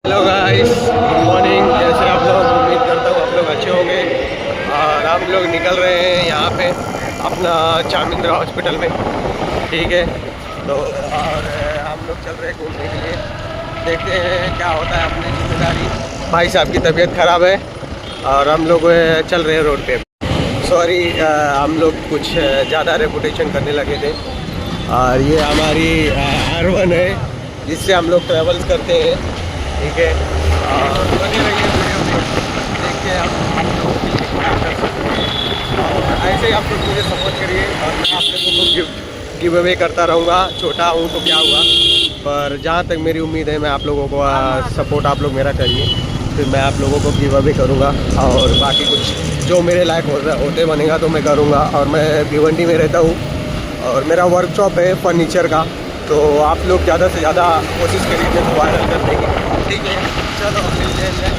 Hello guys, good morning. जैसे आप लोग, उम्मीद करता हूँ आप लोग अच्छे होंगे। और हम लोग निकल रहे हैं यहाँ पे अपना चामिंद्रा हॉस्पिटल में, ठीक है। तो और हम लोग चल रहे हैं घूमने के लिए, देखते हैं क्या होता है। अपनी जिम्मेदारी, भाई साहब की तबीयत ख़राब है और हम लोग चल रहे हैं रोड पे। सॉरी, हम लोग कुछ ज़्यादा रेपुटेशन करने लगे थे। और ये हमारी R1 है जिससे हम लोग ट्रैवल्स करते हैं, ठीक है। और बने रहिए वीडियो में, देखते हैं आप लोगों के लिए क्या कर सकते हैं। और ऐसे ही आप लोग मुझे सपोर्ट करिए और मैं आप लोगों को गिव अवे करता रहूँगा। छोटा हूँ तो क्या हुआ, पर जहाँ तक मेरी उम्मीद है मैं आप लोगों को सपोर्ट आप लोग मेरा करिए, फिर मैं आप लोगों को गिव अवे करूँगा। और बाकी कुछ जो मेरे लायक होते बनेगा तो मैं करूँगा। और मैं भिवंडी में रहता हूँ और मेरा वर्कशॉप है फर्नीचर का, तो आप लोग ज़्यादा से ज़्यादा कोशिश करिए तो वायरल करने की, ठीक है। चलो मिलते हैं।